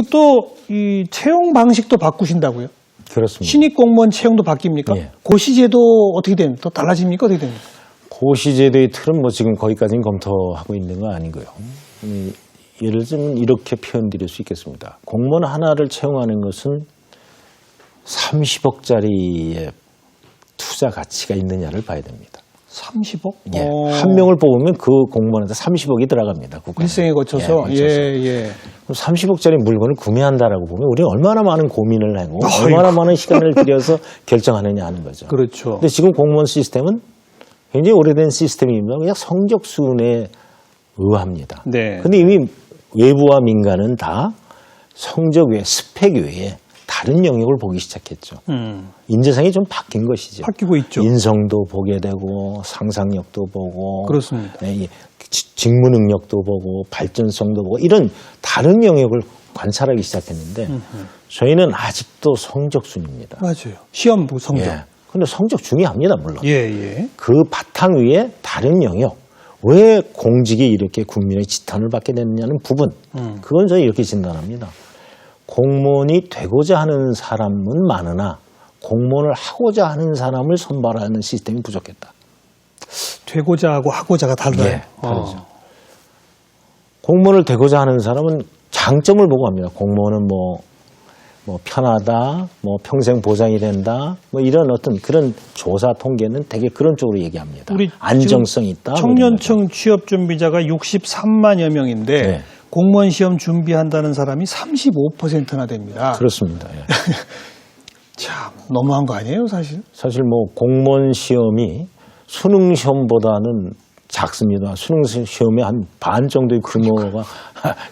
또 이 채용 방식도 바꾸신다고요? 그렇습니다. 신입 공무원 채용도 바뀝니까? 예. 고시제도 어떻게 됩니까? 또 달라집니까? 어떻게 됩니까? 고시제도의 틀은 뭐 지금 거기까지는 검토하고 있는 건 아니고요. 예를 들면 이렇게 표현드릴 수 있겠습니다. 공무원 하나를 채용하는 것은 30억짜리의 투자 가치가 있느냐를 봐야 됩니다. 30억? 예. 한 명을 뽑으면 그 공무원한테 30억이 들어갑니다. 일생에 거쳐서. 거쳐서. 예. 그럼 30억짜리 물건을 구매한다라고 보면 우리는 얼마나 많은 고민을 하고 얼마나 많은 시간을 들여서 결정하느냐 하는 거죠. 그렇죠. 근데 지금 공무원 시스템은 굉장히 오래된 시스템입니다. 그냥 성적 순에 의합니다. 네. 근데 이미 외부와 민간은 다 성적 외에 스펙 외에 다른 영역을 보기 시작했죠. 인재상이 좀 바뀐 것이죠. 바뀌고 있죠. 인성도 보게 되고 상상력도 보고 그렇습니다. 직무 능력도 보고 발전성도 보고 이런 다른 영역을 관찰하기 시작했는데 저희는 아직도 성적순입니다. 맞아요. 시험 성적. 예. 근데 성적 중요합니다, 물론. 예. 그 바탕 위에 다른 영역, 왜 공직이 이렇게 국민의 지탄을 받게 됐느냐는 부분, 그건 저희 이렇게 진단합니다. 공무원이 되고자 하는 사람은 많으나 공무원을 하고자 하는 사람을 선발하는 시스템이 부족했다. 되고자 하고 하고자가 달라요. 예, 다르죠. 공무원을 되고자 하는 사람은 장점을 보고 합니다. 공무원은 뭐 편하다, 뭐 평생 보장이 된다, 뭐 이런 어떤 그런 조사 통계는 되게 그런 쪽으로 얘기합니다. 우리 안정성이 있다. 청년층 취업 준비자가 63만여 명인데 네. 공무원 시험 준비한다는 사람이 35%나 됩니다. 그렇습니다. 예. 참 너무한 거 아니에요, 사실? 사실 뭐 공무원 시험이 수능 시험보다는 작습니다. 수능 시험의 한 반 정도의 규모가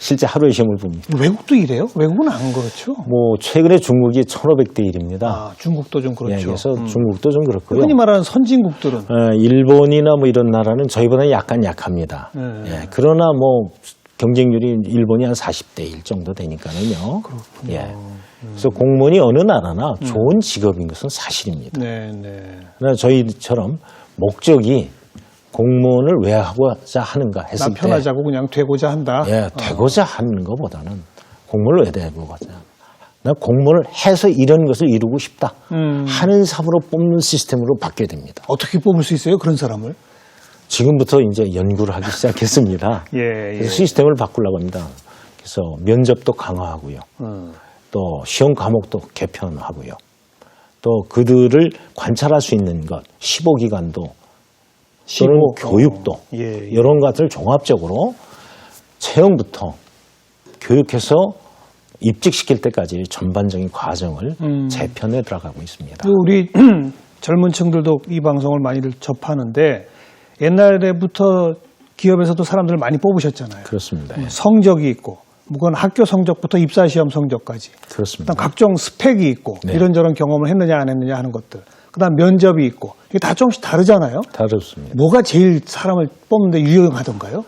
실제 하루의 시험을 봅니다. 외국도 이래요? 외국은 안 그렇죠? 뭐 최근에 중국이 1,500대 1입니다. 아, 중국도 좀 그렇죠. 예, 그래서 중국도 좀 그렇고요. 흔히 말하는 선진국들은 일본이나 뭐 이런 나라는 저희보다 약간 약합니다. 예, 그러나 뭐 경쟁률이 일본이 한 40대 1 정도 되니까는요. 그렇군요. 예. 그래서 공무원이 어느 나라나 좋은 직업인 것은 사실입니다. 네. 그러나 저희처럼 목적이 공무원을 왜 하고자 하는가 했을 나 편하자고 그냥 되고자 한다. 예, 되고자 하는 것보다는 공무원을 왜 되고자 나 공무원을 해서 이런 것을 이루고 싶다 하는 사람으로 뽑는 시스템으로 바뀌어야 됩니다. 어떻게 뽑을 수 있어요, 그런 사람을? 지금부터 이제 연구를 하기 시작했습니다. 그래서 시스템을 바꾸려고 합니다. 그래서 면접도 강화하고요. 또 시험 과목도 개편하고요. 또 그들을 관찰할 수 있는 것, 15기간도 또는 교육도 이런 것들 종합적으로 채용부터 교육해서 입직시킬 때까지 전반적인 과정을 재편에 들어가고 있습니다. 우리 젊은 층들도 이 방송을 많이들 접하는데 옛날에부터 기업에서도 사람들을 많이 뽑으셨잖아요. 그렇습니다. 예. 성적이 있고 무건 학교 성적부터 입사시험 성적까지 그렇습니다. 각종 스펙이 있고 네. 이런저런 경험을 했느냐 안 했느냐 하는 것들 그다음 면접이 있고 이게 다 조금씩 다르잖아요. 다릅니다. 뭐가 제일 사람을 뽑는데 유용하던가요?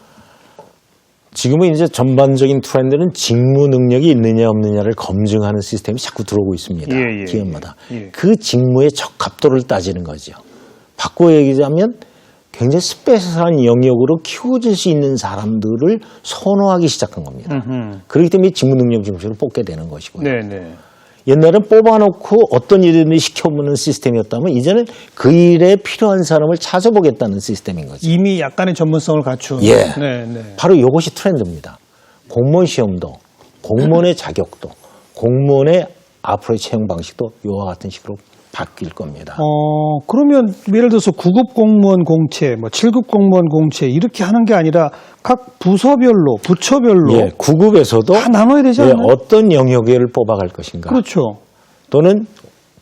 지금은 이제 전반적인 트렌드는 직무 능력이 있느냐 없느냐를 검증하는 시스템이 자꾸 들어오고 있습니다. 기업마다. 그 직무의 적합도를 따지는 거죠. 바꿔 얘기하자면 굉장히 스페셜한 영역으로 키워질 수 있는 사람들을 선호하기 시작한 겁니다. 그렇기 때문에 직무 능력 중심으로 뽑게 되는 것이고요. 옛날엔 뽑아놓고 어떤 일을 시켜보는 시스템이었다면 이제는 그 일에 필요한 사람을 찾아보겠다는 시스템인 거죠. 이미 약간의 전문성을 갖춘. 바로 이것이 트렌드입니다. 공무원 시험도, 공무원의 자격도, 공무원의 앞으로의 채용 방식도 이와 같은 식으로 바뀔 겁니다. 그러면 예를 들어서 9급 공무원 공채, 뭐 7급 공무원 공채 이렇게 하는 게 아니라 각 부서별로, 부처별로 9급에서도 다 나눠야 되지 않나요? 어떤 영역을 뽑아갈 것인가. 그렇죠. 또는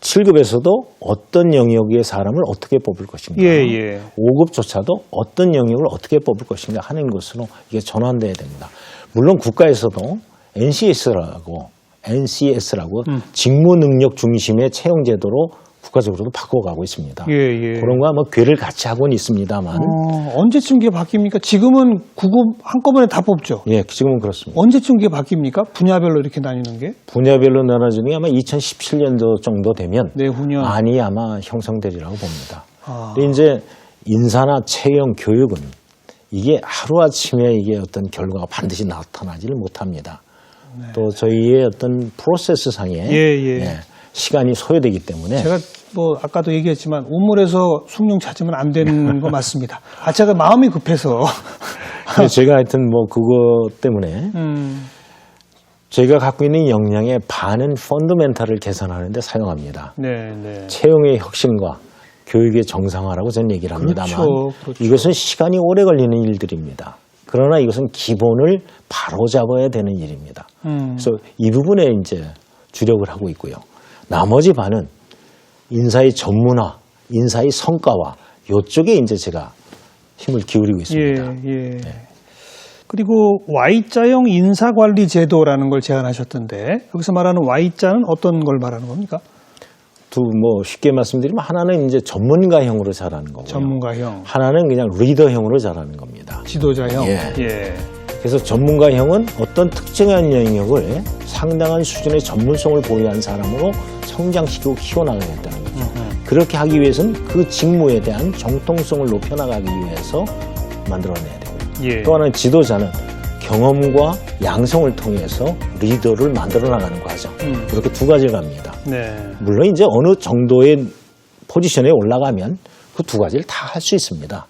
7급에서도 어떤 영역의 사람을 어떻게 뽑을 것인가. 5급조차도 어떤 영역을 어떻게 뽑을 것인가 하는 것으로 이게 전환돼야 됩니다. 물론 국가에서도 NCS라고 직무 능력 중심의 채용 제도로 국가적으로도 바꿔가고 있습니다. 그런 거 아마 궤를 같이 하고는 있습니다만. 언제쯤 그게 바뀝니까? 지금은 9급 한꺼번에 다 뽑죠? 예, 지금은 그렇습니다. 언제쯤 그게 바뀝니까? 분야별로 이렇게 나뉘는 게? 분야별로 나눠지는 게 아마 2017년도 정도 되면 내후년 많이 아마 형성되리라고 봅니다. 근데 이제 인사나 채용, 교육은 이게 하루아침에 이게 어떤 결과가 반드시 나타나지를 못합니다. 또 저희의 어떤 프로세스 상에 시간이 소요되기 때문에 제가 뭐 아까도 얘기했지만 우물에서 숭늉 찾으면 안 되는 거 맞습니다. 제가 마음이 급해서 제가 하여튼 뭐 그거 때문에 제가 갖고 있는 역량의 반은 펀더멘탈을 개선하는 데 사용합니다. 채용의 혁신과 교육의 정상화라고 저는 얘기를 합니다만 그렇죠. 이것은 시간이 오래 걸리는 일들입니다. 그러나 이것은 기본을 바로잡아야 되는 일입니다. 그래서 이 부분에 이제 주력을 하고 있고요. 나머지 반은 인사의 전문화, 인사의 성과와 이쪽에 이제 제가 힘을 기울이고 있습니다. 그리고 Y자형 인사관리 제도라는 걸 제안하셨던데 여기서 말하는 Y자는 어떤 걸 말하는 겁니까? 뭐 쉽게 말씀드리면 하나는 이제 전문가형으로 잘하는 거고요. 전문가형. 하나는 그냥 리더형으로 잘하는 겁니다. 지도자형. 그래서 전문가형은 어떤 특정한 영역을 상당한 수준의 전문성을 보유한 사람으로 성장시키고 키워나가겠다는 거죠. 그렇게 하기 위해서는 그 직무에 대한 정통성을 높여나가기 위해서 만들어내야 되고요. 또 하나는 지도자는 경험과 양성을 통해서 리더를 만들어 나가는 과정. 이렇게 두 가지를 갑니다. 물론 이제 어느 정도의 포지션에 올라가면 그 두 가지를 다 할 수 있습니다.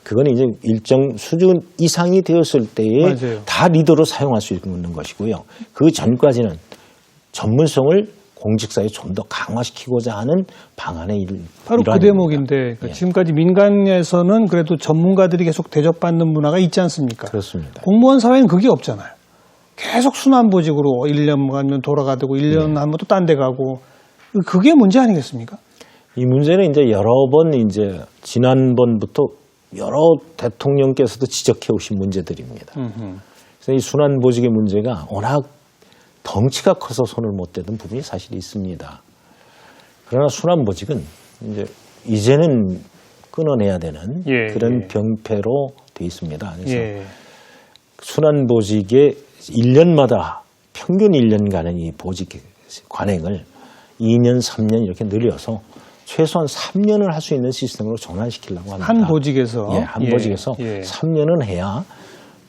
그건 이제 일정 수준 이상이 되었을 때에 다 리더로 사용할 수 있는 것이고요. 그 전까지는 전문성을 공직사에 좀 더 강화시키고자 하는 방안의 바로 그 대목인데 지금까지 민간에서는 그래도 전문가들이 계속 대접받는 문화가 있지 않습니까? 그렇습니다. 공무원 사회는 그게 없잖아요. 계속 순환보직으로 1년 가면 돌아가고 1년 하면 또 딴 데 가고 그게 문제 아니겠습니까? 이 문제는 이제 여러 번 이제 지난번부터 여러 대통령께서도 지적해 오신 문제들입니다. 그래서 이 순환보직의 문제가 워낙 덩치가 커서 손을 못 대던 부분이 사실 있습니다. 그러나 순환보직은 이제는 끊어내야 되는 그런 병폐로 돼 있습니다. 그래서 순환보직의 1년마다 평균 1년간의 이 보직 관행을 2년, 3년 이렇게 늘려서 최소한 3년을 할 수 있는 시스템으로 전환시키려고 합니다. 한 보직에서? 한 보직에서 3년은 해야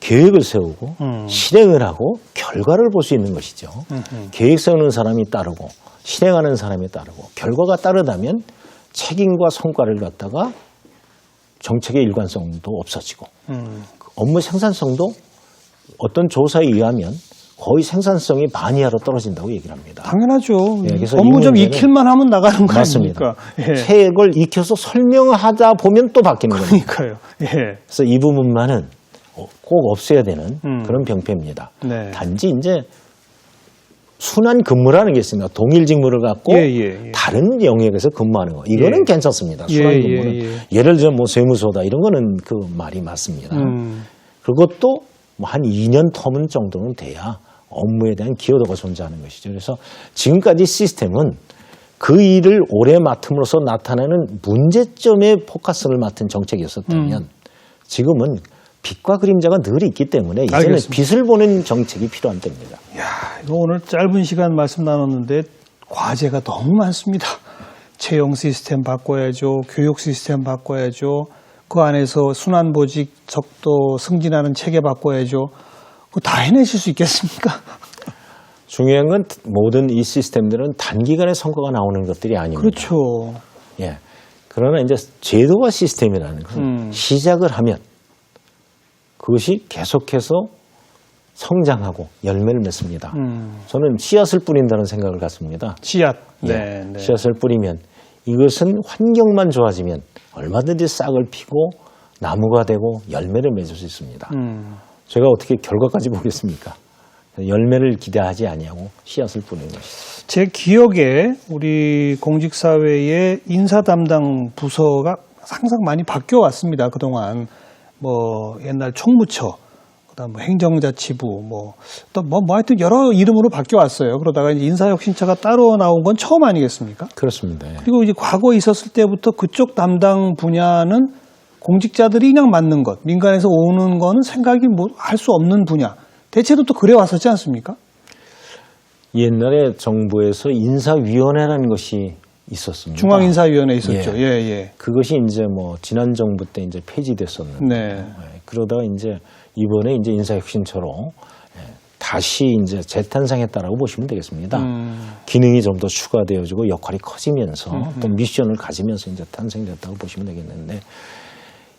계획을 세우고 실행을 하고 결과를 볼 수 있는 것이죠. 계획 세우는 사람이 따르고 실행하는 사람이 따르고 결과가 따르다면 책임과 성과를 갖다가 정책의 일관성도 없어지고 업무 생산성도 어떤 조사에 의하면 거의 생산성이 반이하로 떨어진다고 얘기를 합니다. 당연하죠. 그래서 업무 좀 익힐만 하면 나가는 거 아닙니까? 책을 익혀서 설명하다 보면 또 바뀌는 거예요. 그러니까요. 그래서 이 부분만은 꼭 없애야 되는 그런 병폐입니다. 단지 이제 순환 근무라는 게 있습니다. 동일 직무를 갖고 다른 영역에서 근무하는 거. 이거는 괜찮습니다. 순환 근무는. 예를 들어 뭐 세무서다 이런 거는 그 말이 맞습니다. 그것도 뭐 한 2년 터문 정도는 돼야 업무에 대한 기여도가 존재하는 것이죠. 그래서 지금까지 시스템은 그 일을 오래 맡음으로써 나타나는 문제점에 포커스를 맡은 정책이었었다면 지금은 빛과 그림자가 늘 있기 때문에 이제는 알겠습니다. 빛을 보는 정책이 필요한 때입니다. 이거 오늘 짧은 시간 말씀 나눴는데 과제가 너무 많습니다. 채용 시스템 바꿔야죠. 교육 시스템 바꿔야죠. 그 안에서 순환보직 적도 승진하는 체계 바꿔야죠. 그거 다 해내실 수 있겠습니까? 중요한 건 모든 이 시스템들은 단기간에 성과가 나오는 것들이 아닙니다. 그렇죠. 그러나 이제 제도와 시스템이라는 것은 시작을 하면 그것이 계속해서 성장하고 열매를 맺습니다. 저는 씨앗을 뿌린다는 생각을 갖습니다. 씨앗. 씨앗을 뿌리면 이것은 환경만 좋아지면 얼마든지 싹을 피고 나무가 되고 열매를 맺을 수 있습니다. 제가 어떻게 결과까지 보겠습니까? 열매를 기대하지 아니하고 씨앗을 뿌리는 것이죠. 제 기억에 우리 공직사회의 인사 담당 부서가 항상 많이 바뀌어 왔습니다. 그동안 뭐 옛날 총무처, 그다음 뭐 행정자치부, 또 하여튼 여러 이름으로 바뀌어 왔어요. 그러다가 이제 인사혁신처가 따로 나온 건 처음 아니겠습니까? 그렇습니다. 그리고 이제 과거에 있었을 때부터 그쪽 담당 분야는 공직자들이 그냥 맡는 것, 민간에서 오는 거는 생각이 할 수 없는 분야. 대체로 또 그래 왔었지 않습니까? 옛날에 정부에서 인사위원회라는 것이 있었습니다. 중앙인사위원회 있었죠. 그것이 이제 뭐 지난 정부 때 이제 폐지됐었는데 그러다가 이제 이번에 이제 인사혁신처로 다시 이제 재탄생했다라고 보시면 되겠습니다. 기능이 좀 더 추가되어지고 역할이 커지면서 또 미션을 가지면서 이제 탄생됐다고 보시면 되겠는데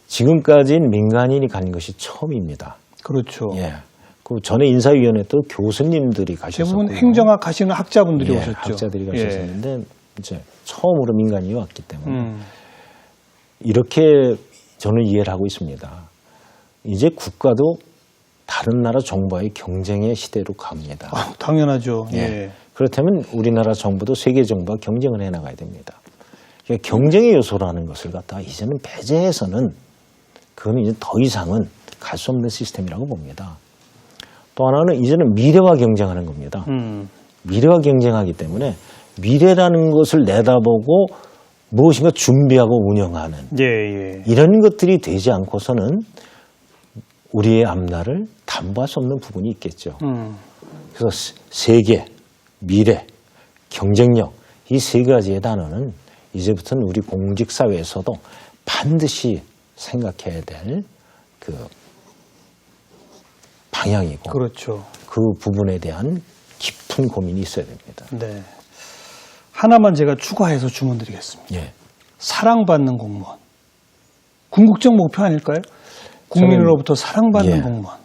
지금까지는 민간인이 간 것이 처음입니다. 그렇죠. 예. 그 전에 인사위원회 또 교수님들이 가셨었고 대부분 행정학 하시는 학자분들이 예, 오셨죠. 학자들이 가셨었는데 이제 처음으로 민간인이 왔기 때문에 이렇게 저는 이해를 하고 있습니다. 이제 국가도 다른 나라 정부와의 경쟁의 시대로 갑니다. 아, 당연하죠. 예. 예. 그렇다면 우리나라 정부도 세계 정부와 경쟁을 해나가야 됩니다. 그러니까 경쟁의 요소라는 것을 갖다가 이제는 배제해서는 그건 이제 더 이상은 갈 수 없는 시스템이라고 봅니다. 또 하나는 이제는 미래와 경쟁하는 겁니다. 미래와 경쟁하기 때문에 미래라는 것을 내다보고 무엇인가 준비하고 운영하는 예, 예. 이런 것들이 되지 않고서는 우리의 앞날을 담보할 수 없는 부분이 있겠죠. 그래서 세계, 미래, 경쟁력 이 세 가지의 단어는 이제부터는 우리 공직사회에서도 반드시 생각해야 될 그 방향이고 그렇죠. 그 부분에 대한 깊은 고민이 있어야 됩니다. 네. 하나만 제가 추가해서 주문드리겠습니다. 예. 사랑받는 공무원. 궁극적 목표 아닐까요? 국민으로부터 사랑받는 예. 공무원.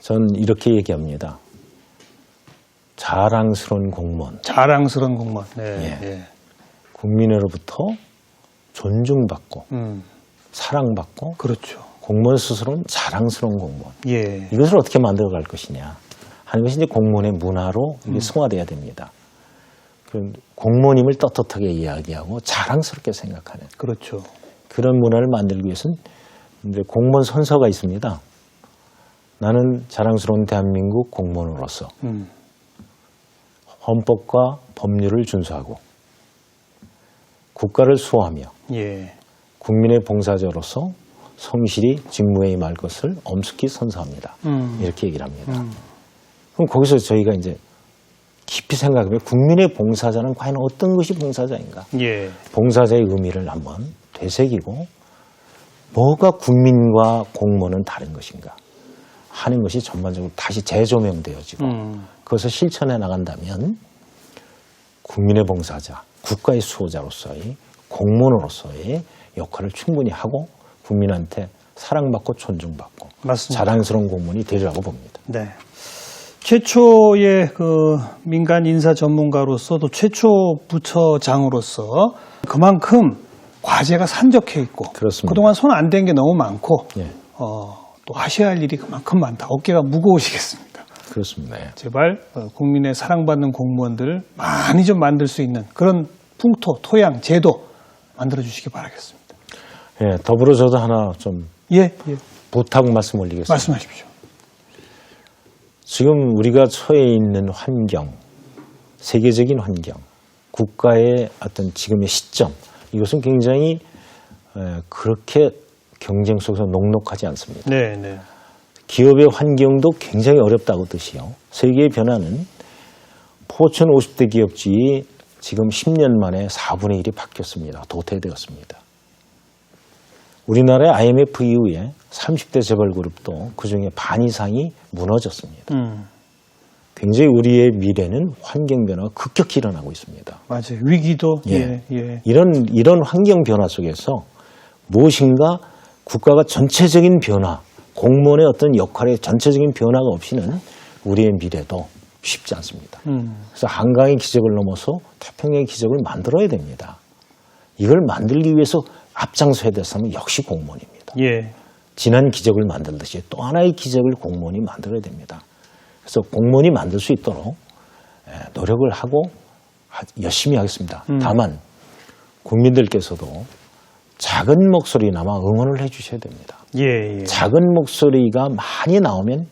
전 이렇게 얘기합니다. 자랑스러운 공무원. 자랑스러운 공무원. 네. 예. 예. 국민으로부터 존중받고 사랑받고 그렇죠. 공무원 스스로는 자랑스러운 공무원. 예. 이것을 어떻게 만들어갈 것이냐 하는 것이 이제 공무원의 문화로 이게 승화돼야 됩니다. 그 공무원임을 떳떳하게 이야기하고 자랑스럽게 생각하는 그렇죠. 그런 문화를 만들기 위해서는 이제 공무원 선서가 있습니다. 나는 자랑스러운 대한민국 공무원으로서 헌법과 법률을 준수하고 국가를 수호하며 예. 국민의 봉사자로서 성실히 직무에 임할 것을 엄숙히 선서합니다. 이렇게 얘기를 합니다. 그럼 거기서 저희가 이제 깊이 생각하면 국민의 봉사자는 과연 어떤 것이 봉사자인가? 예. 봉사자의 의미를 한번 되새기고 뭐가 국민과 공무원은 다른 것인가 하는 것이 전반적으로 다시 재조명되어지고 그것을 실천해 나간다면 국민의 봉사자, 국가의 수호자로서의 공무원으로서의 역할을 충분히 하고 국민한테 사랑받고 존중받고 맞습니다. 자랑스러운 공무원이 되리라고 봅니다. 네. 최초의 그 민간 인사 전문가로서 또 최초 부처장으로서 그만큼 과제가 산적해 있고 그렇습니다. 그동안 손 안 댄 게 너무 많고 예. 또 하셔야 할 일이 그만큼 많다. 어깨가 무거우시겠습니다. 그렇습니다. 예. 제발 국민의 사랑받는 공무원들 많이 좀 만들 수 있는 그런 풍토, 토양, 제도 만들어 주시기 바라겠습니다. 예, 더불어 저도 하나 좀 예. 부탁 말씀 올리겠습니다. 말씀하십시오. 지금 우리가 처해 있는 환경, 세계적인 환경, 국가의 어떤 지금의 시점, 이것은 굉장히 그렇게 경쟁 속에서 녹록하지 않습니다. 네. 기업의 환경도 굉장히 어렵다고 뜻이요. 세계의 변화는 포천 50대 기업주의 지금 10년 만에 4분의 1이 바뀌었습니다. 도태되었습니다. 우리나라의 IMF 이후에 30대 재벌그룹도 그중에 반 이상이 무너졌습니다. 굉장히 우리의 미래는 환경 변화가 급격히 일어나고 있습니다. 맞아요. 위기도 예. 예. 이런 환경 변화 속에서 무엇인가 국가가 전체적인 변화, 공무원의 어떤 역할의 전체적인 변화가 없이는 우리의 미래도 쉽지 않습니다. 그래서 한강의 기적을 넘어서 태평양의 기적을 만들어야 됩니다. 이걸 만들기 위해서 앞장서야 될 사람은 역시 공무원입니다. 예. 지난 기적을 만들듯이 또 하나의 기적을 공무원이 만들어야 됩니다. 그래서 공무원이 만들 수 있도록 노력을 하고 열심히 하겠습니다. 다만 국민들께서도 작은 목소리나마 응원을 해 주셔야 됩니다. 예. 작은 목소리가 많이 나오면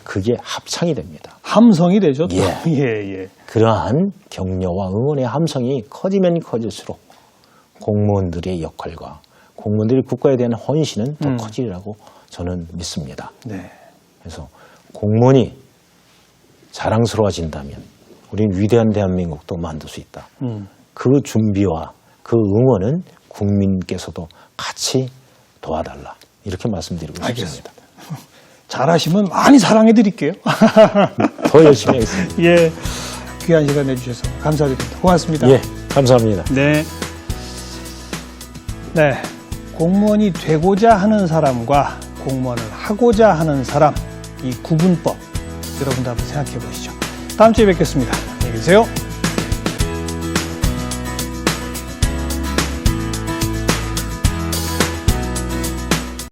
그게 합창이 됩니다. 함성이 되죠. 또. 예. 예. 그러한 격려와 응원의 함성이 커지면 커질수록 공무원들의 역할과 공무원들이 국가에 대한 헌신은 더 커지리라고 저는 믿습니다. 네. 그래서 공무원이 자랑스러워진다면 우리는 위대한 대한민국도 만들 수 있다. 그 준비와 그 응원은 국민께서도 같이 도와달라. 이렇게 말씀드리고 싶습니다. 알겠습니다. 잘하시면 많이 사랑해 드릴게요. 더 열심히 하겠습니다. 예, 귀한 시간 내주셔서 감사드립니다. 고맙습니다. 예, 감사합니다. 네. 네. 공무원이 되고자 하는 사람과 공무원을 하고자 하는 사람, 이 구분법, 여러분도 한번 생각해 보시죠. 다음 주에 뵙겠습니다. 안녕히 계세요.